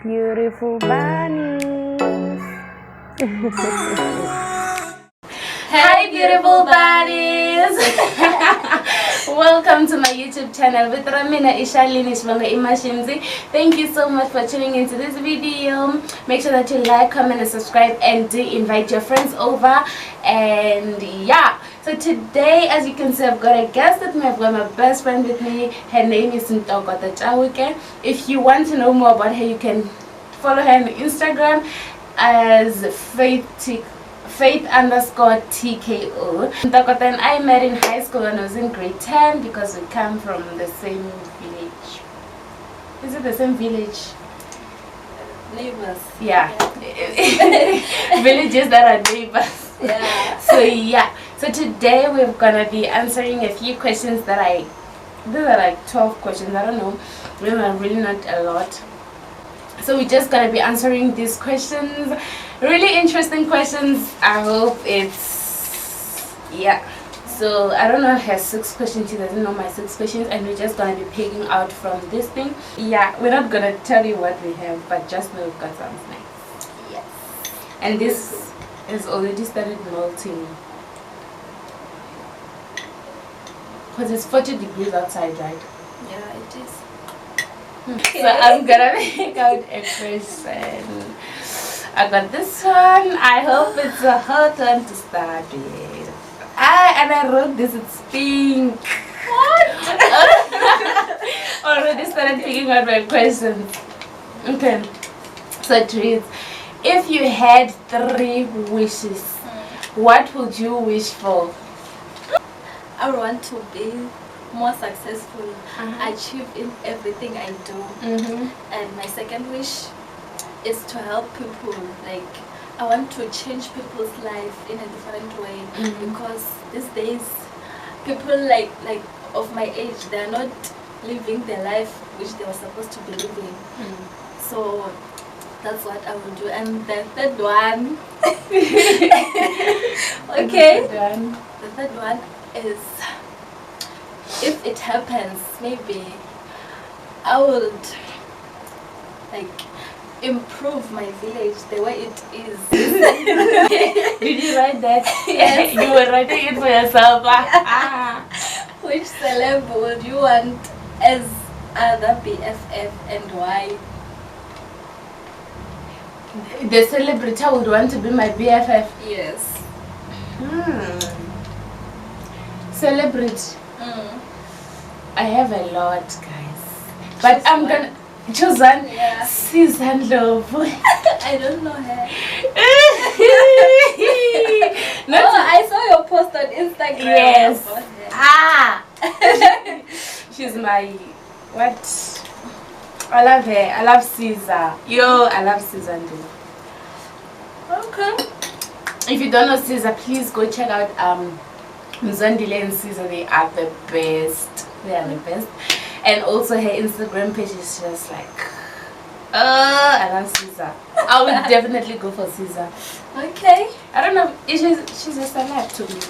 beautiful bunnies. Hi beautiful bunnies. Welcome to my YouTube channel with Ramina Ishalini Shvanga Imashimzi. Thank you so much for tuning into this video. Make sure that you like, comment and subscribe, and do invite your friends over. And yeah, so today, as you can see, I've got a guest with me. I've got my best friend with me. Her name is Ntogota Chawike. If you want to know more about her, you can follow her on Instagram as Faith_TKO. Ntogota and I met in high school when I was in grade 10 because we come from the same village. Is it the same village? Neighbors. Yeah. Villages that are neighbors. Yeah. So yeah. So today we're gonna be answering a few questions that these are like 12 questions. I don't know. Really not a lot. So we're just gonna be answering these questions. Really interesting questions. I hope it's so I don't know her 6 questions. She doesn't know my 6 questions, and we're just gonna be picking out from this thing. Yeah, we're not gonna tell you what we have, but just know we've got some snacks. Yes. And this has already started melting because it's 40 degrees outside, right? Yeah, it is. So I'm gonna make out a question. I got this one. I hope it's a hot one to start with. And I wrote this, it's pink. What? Already started picking out my questions. Okay. So it reads, if you had 3 wishes, what would you wish for? I want to be more successful, achieve in everything I do. And my second wish is to help people. Like, I want to change people's life in a different way, because these days people like of my age, they are not living the life which they were supposed to be living. So that's what I will do. And the third one okay, the third one is, if it happens, maybe I would like improve my village the way it is. Did you write that? Yes. You were writing it for yourself. Which celeb would you want as other BFF and why? The celebrity would want to be my BFF. Yes. Celebrity. I have a lot, guys. But Choose I'm one. gonna choose one. Yeah. Susan Love. I don't know her. Not Oh, I saw your post on Instagram. Yes. about her. She's my what? I love her. I love Caesar. Yo, I love Susan Love. Okay. If you don't know Caesar, please go check out Mzandile and Caesar. They are the best. They are the best. And also her Instagram page is just like, I love Caesar. I would definitely go for Caesar. Okay. I don't know. She's a celeb to me.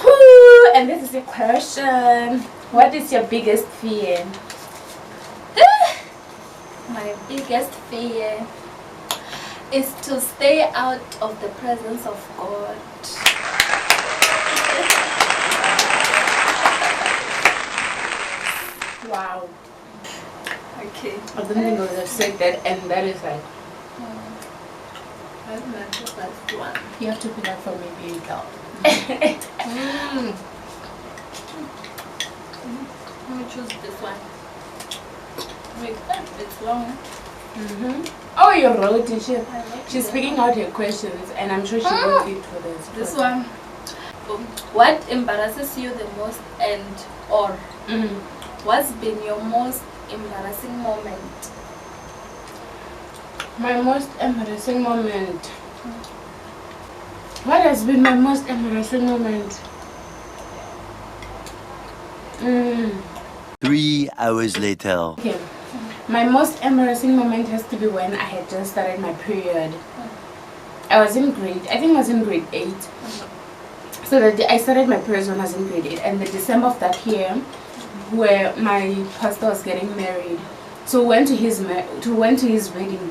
Whew, and this is a question. What is your biggest fear? My biggest fear is to stay out of the presence of God. Wow. Okay. I don't think I would have said that, and that is like, That's my first one. you have to put that for me, baby girl. Let me choose this one. Wait, it's long. Oh, you wrote it. I wrote She's it. picking out her questions, and I'm sure she wrote it for this. This one. What embarrasses you the most, and or what's been your most embarrassing moment? My most embarrassing moment. What has been my most embarrassing moment? 3 hours later. Okay. My most embarrassing moment has to be when I had just started my period. I was in grade 8. So I started my period when I was in grade 8, and the December of that year, where my pastor was getting married, So we went to his wedding,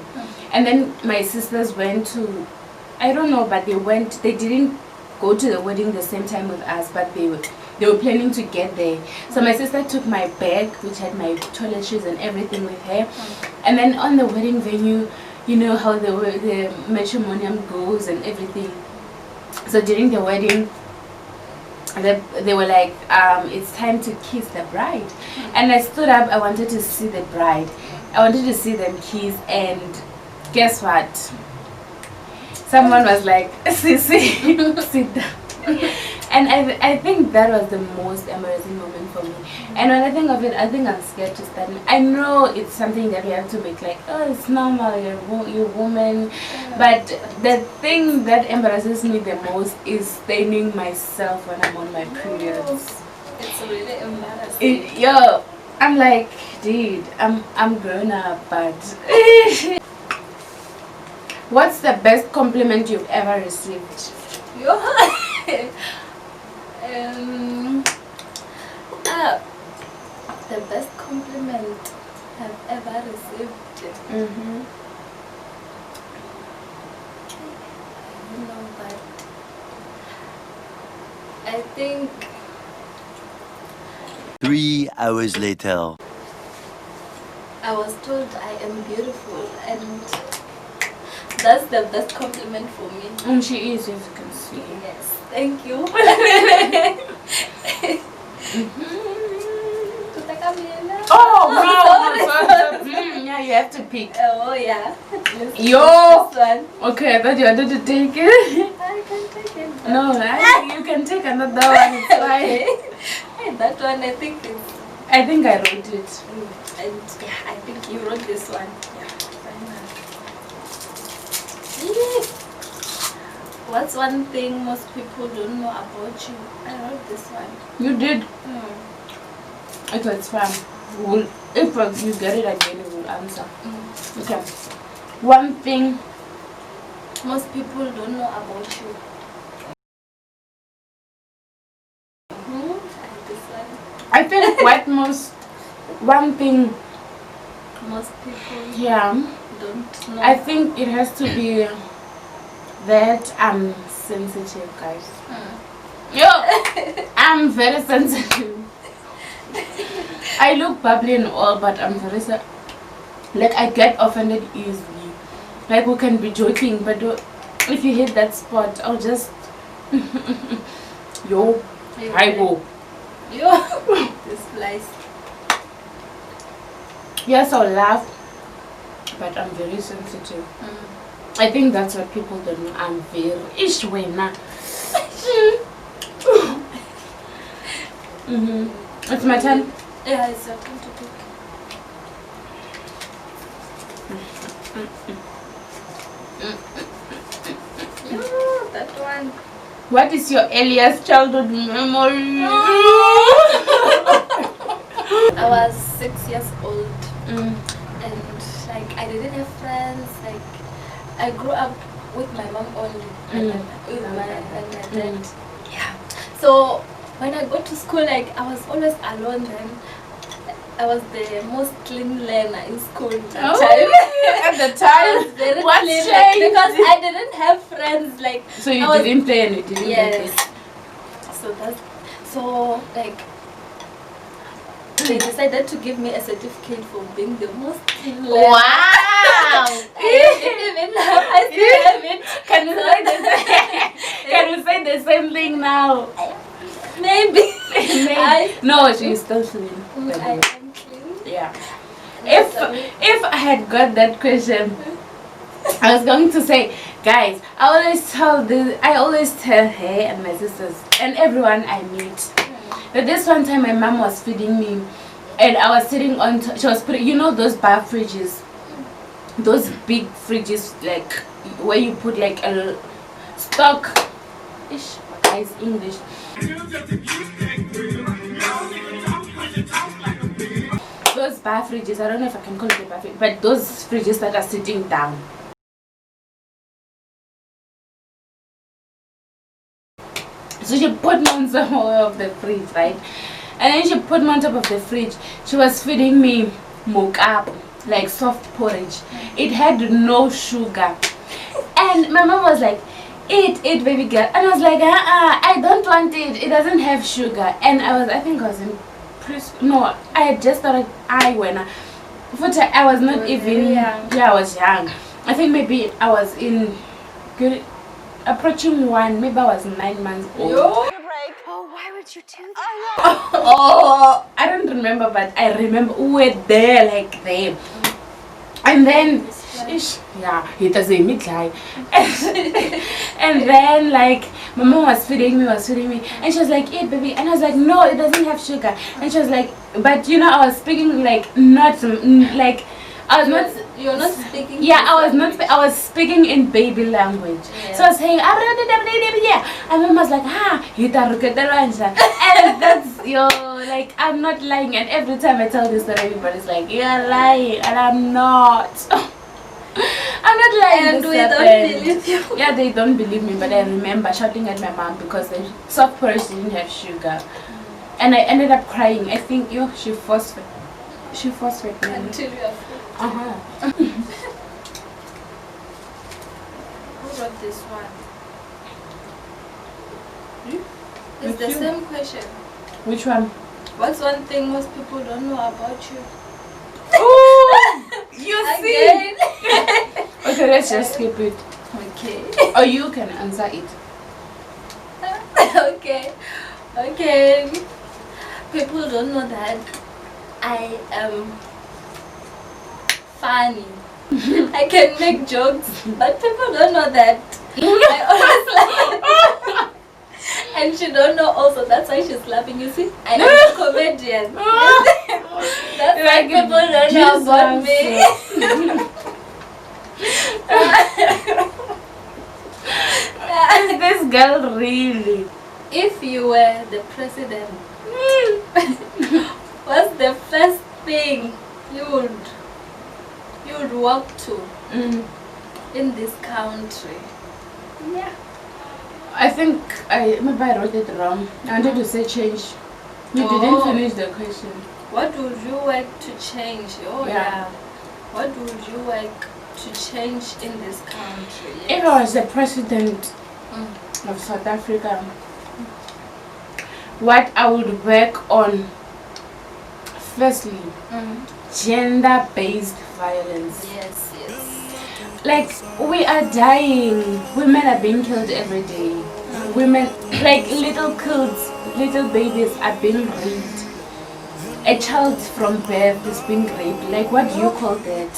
and then my sisters went to, I don't know, but they didn't go to the wedding the same time with us, but they were planning to get there. So my sister took my bag, which had my toiletries and everything with her, and then on the wedding venue, you know how the matrimonium goes and everything. So during the wedding, they were like, it's time to kiss the bride. And I stood up, I wanted to see the bride. I wanted to see them kiss, and guess what? Someone was like, Sissy, sit down. And I think that was the most embarrassing moment for me. And when I think of it, I think I'm scared to stand. I know it's something that we have to make like, oh, it's normal, you're a woman. But the thing that embarrasses me the most is staining myself when I'm on my periods. It's really embarrassing. I'm like, dude, I'm grown up, but what's the best compliment you've ever received? The best compliment I've ever received. I don't know, but I think 3 hours later. I was told I am beautiful, and that's the best compliment for me. And she is, as you can see. Yes, thank you. Oh no! Yeah, you have to pick. Oh yeah. Yo! This one. Okay, I thought you wanted to take it. I can take it. No, you can take another one. It's fine. Hey, that one I think is. I think I wrote it. And yeah, I think you wrote this one. Yeah. Yes. What's one thing most people don't know about you? I wrote this one. You did. Okay, it's fine. If you get it again, we will answer. Okay. One thing most people don't know about you. This one. I think one thing Most people don't know. I think it has to be that I'm sensitive, guys. I'm very sensitive. I look bubbly and all, but I'm very like I get offended easily. Like we can be joking, but if you hit that spot, I'll just I go. This flies. Yes, I'll laugh, but I'm very sensitive. I think that's what people don't know. I'm very ishwena. It's my turn. Yeah, it's your turn to pick. That one. What is your earliest childhood memory? I was 6 years old, and like I didn't have friends. Like I grew up with my mom only, and with my dad. Yeah. So when I go to school, like I was always alone. Then I was the most clean learner in school at the time. At the time, I was very what clean, changed? because I didn't have friends. Like So you didn't play and you didn't yes. play. So like they decided to give me a certificate for being the most clean learner. Wow! I didn't even have. I still have it. Can we say the same thing now? Maybe. No, she's still clean. I am clean. Yeah. If I had got that question, I was going to say, guys, I always tell her and my sisters and everyone I meet that this one time my mom was feeding me, and I was sitting on. She was putting, you know, those bar fridges, those big fridges, like where you put like a stock. Ish, guys, English. Those bar fridges, I don't know if I can call it a bar fridge, but those fridges that are sitting down. So she put me on some of the fridge, right? And then she put me on top of the fridge. She was feeding me, mokapu, like soft porridge. It had no sugar. And my mom was like, eat, baby girl. And I was like, I don't want it. It doesn't have sugar. And I think I was in no, I had just started I was not even young. Yeah, I was young. I think maybe I was in good approaching 1, maybe I was 9 months old. Yo. Oh, why would you do that? Oh, I don't remember, but I remember we were there like there. And then yeah, it was a midnight. And then like my mom was feeding me, and she was like, eat baby, and I was like, no, it doesn't have sugar. And she was like, but you know, I was speaking like not like I was not. You're not speaking. Yeah, I was not. I was speaking in baby language. Yes. So I was saying, yeah. And mom was like, and that's like I'm not lying. And every time I tell this story, everybody's like, you're lying, and I'm not. I'm not lying. And we don't believe you. Yeah, they don't believe me, but I remember shouting at my mom because the soft porridge didn't have sugar, and I ended up crying. I think she forced me. Until you are full. Who wrote this one? It's the same question. Which one? What's one thing most people don't know about you? Oh, you see? Again. Okay, let's just skip it. Okay. Or you can answer it. Okay. People don't know that I am funny. I can make jokes, but people don't know that I always laugh. And she don't know also, that's why she's laughing. You see, I am a comedian. That's why Like people don't know about me. This girl really. If you were the president, what's the first thing you would walk to in this country? Yeah. I think maybe I wrote it wrong. I wanted to say change. You didn't finish the question. What would you like to change? Oh Yeah. What would you like to change in this country? Yes. If I was the president of South Africa, what I would work on, firstly, gender-based violence. Yes. Like, we are dying. Women are being killed every day. Women, like little kids, little babies are being raped. A child from birth is being raped. Like, what do you call that?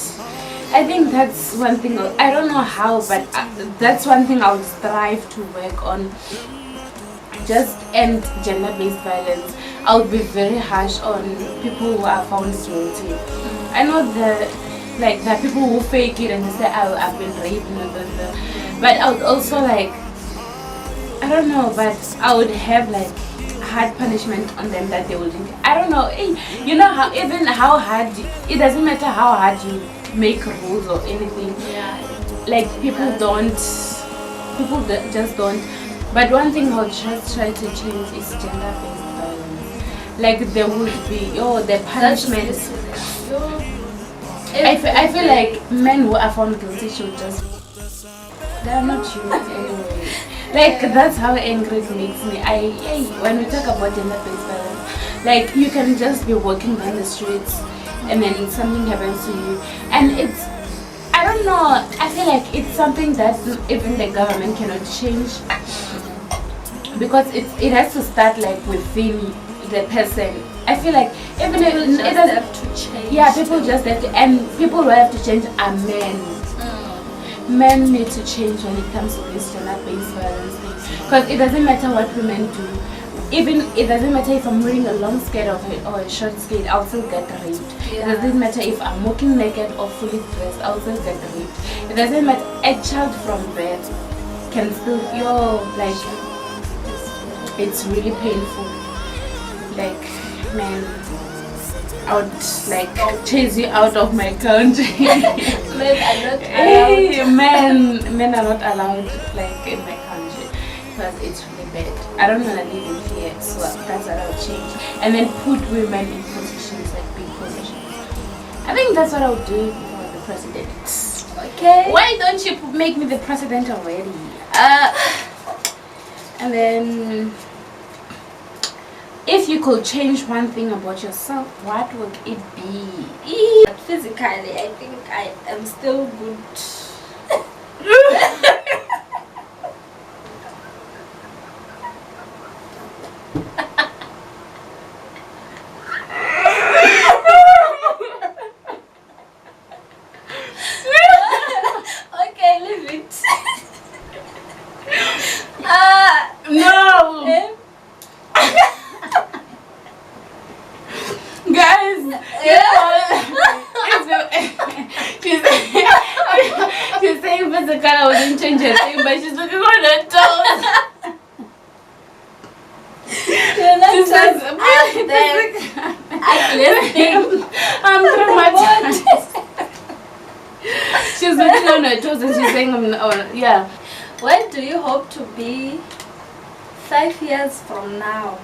I think that's one thing. I don't know how, but that's one thing I would strive to work on. Just end gender-based violence. I would be very harsh on people who are found guilty. I know there are people who fake it and they say, oh, I've been raped, but I would also I don't know, but I would have hard punishment on them that they wouldn't. I don't know. You know how hard, it doesn't matter how hard you make rules or anything. Yeah. Like people just don't. But one thing I'll just try to change is gender-based violence. Like there would be the punishment. I feel like men who are found guilty should just, they're not human anyway. Like that's how angry it makes me. When we talk about gender-based violence, like you can just be walking down the streets and then something happens to you, and I don't know, I feel like it's something that even the government cannot change, because it has to start within the person. I feel like even if it doesn't have to change. Yeah, people just have to, and people who have to change are men. Men need to change when it comes to this gender-based violence thing, because it doesn't matter what women do. Even it doesn't matter if I'm wearing a long skirt or a short skirt, I'll still get raped. Yeah. It doesn't matter if I'm walking naked or fully dressed, I'll still get raped. It doesn't matter. A child from birth can still it's really painful. Man, I would chase you out of my country. Men are not allowed. Men are not allowed in my country because it's really bad. I don't want to live in fear, so that's what I would change. And then put women in positions, big positions. I think that's what I'll do for the president. Okay. Why don't you make me the president already? And then, if you could change one thing about yourself, what would it be? But physically, I think I am still good. Okay, leave it. No! Eh? Guys! She's saying physical, I wouldn't change her thing, but she's looking on her toes. You're not She says, I'm traumatized. She's looking on her toes and she's saying, yeah. Where do you hope to be 5 years from now?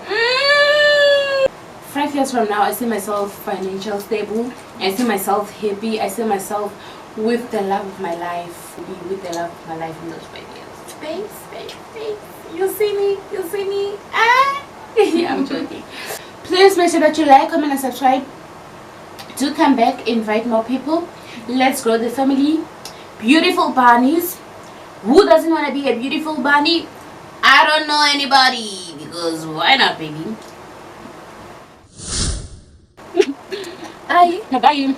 5 years from now, I see myself financially stable. I see myself happy. I see myself with the love of my life. Be with the love of my life in those 5 years. Space. You see me? Ah! Yeah, I'm joking. Please make sure that you like, comment, and subscribe. Do come back, invite more people. Let's grow the family. Beautiful bunnies. Who doesn't want to be a beautiful bunny? I don't know anybody, because why not, baby? Bye. No, bye.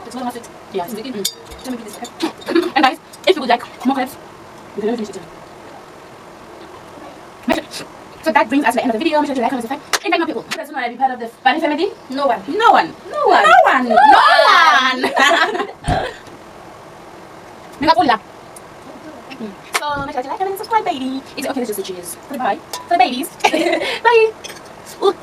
It's not it. Yeah, it's making. And guys, if you would like more clips, you can finish it. So that brings us to the end of the video. Make sure to like, comment, subscribe. Invite more people. Who doesn't want to be part of the bunny family? No one. No one. So make sure to like, comment, and subscribe, baby. Is it okay to just say cheers? For the bye. For the babies. Bye. Ooh.